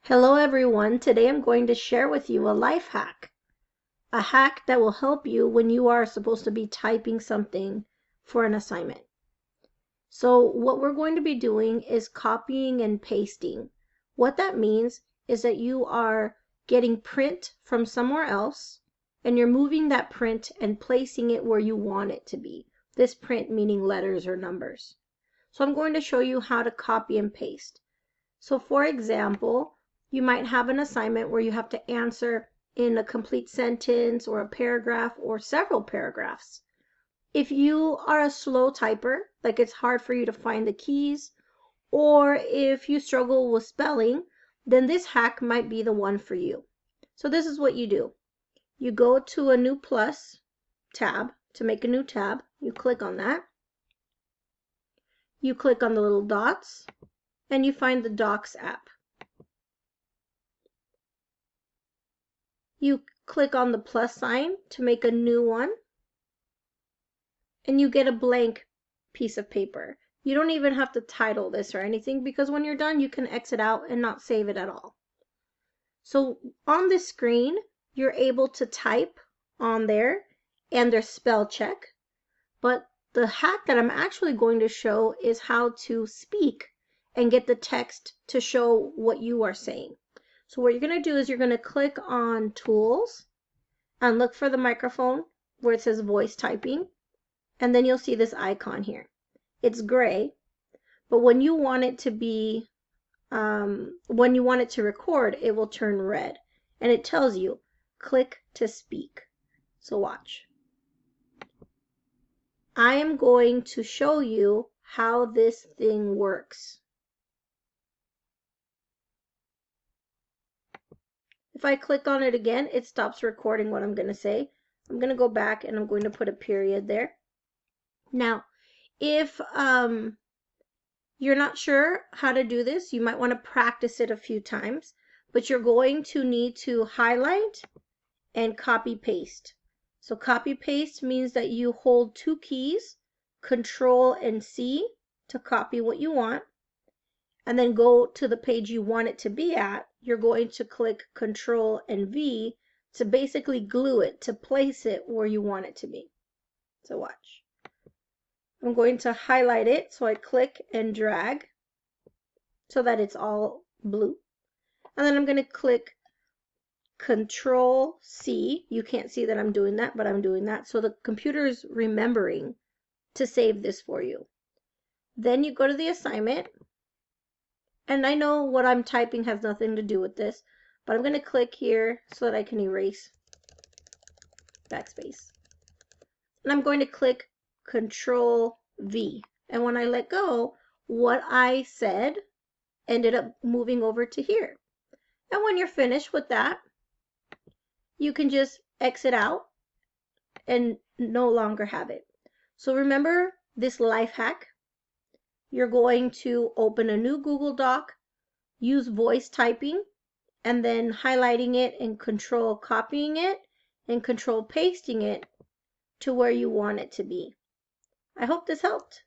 Hello everyone, today I'm going to share with you a life hack. A hack that will help you when you are supposed to be typing something for an assignment. So what we're going to be doing is copying and pasting. What that means is that you are getting print from somewhere else and you're moving that print and placing it where you want it to be. This print meaning letters or numbers. So I'm going to show you how to copy and paste. So for example, you might have an assignment where you have to answer in a complete sentence or a paragraph or several paragraphs. If you are a slow typer, like it's hard for you to find the keys, or if you struggle with spelling, then this hack might be the one for you. So this is what you do. You go to a new plus tab to make a new tab. You click on that. You click on the little dots and you find the Docs app. You click on the plus sign to make a new one, and you get a blank piece of paper. You don't even have to title this or anything because when you're done, you can exit out and not save it at all. So on this screen, you're able to type on there and there's spell check. But the hack that I'm actually going to show is how to speak and get the text to show what you are saying. So what you're going to do is you're going to click on Tools and look for the microphone where it says Voice Typing, and then you'll see this icon here. It's gray, but when you want it to be, when you want it to record, it will turn red, and it tells you, click to speak. So watch. I am going to show you how this thing works. If I click on it again, it stops recording what I'm going to say. I'm going to go back and I'm going to put a period there. Now, if you're not sure how to do this, you might want to practice it a few times, but you're going to need to highlight and copy paste. So copy paste means that you hold two keys, Control and C, to copy what you want, and then go to the page you want it to be at. You're going to click Control and V to basically glue it, to place it where you want it to be. So watch. I'm going to highlight it, so I click and drag so that it's all blue. And then I'm going to click Control C. You can't see that I'm doing that, but I'm doing that. So the computer is remembering to save this for you. Then you go to the assignment. And I know what I'm typing has nothing to do with this, but I'm going to click here so that I can erase. Backspace. And I'm going to click Control V. And when I let go, what I said ended up moving over to here. And when you're finished with that, you can just exit out and no longer have it. So remember this life hack. You're going to open a new Google Doc, use voice typing, and then highlighting it and control copying it and control pasting it to where you want it to be. I hope this helped.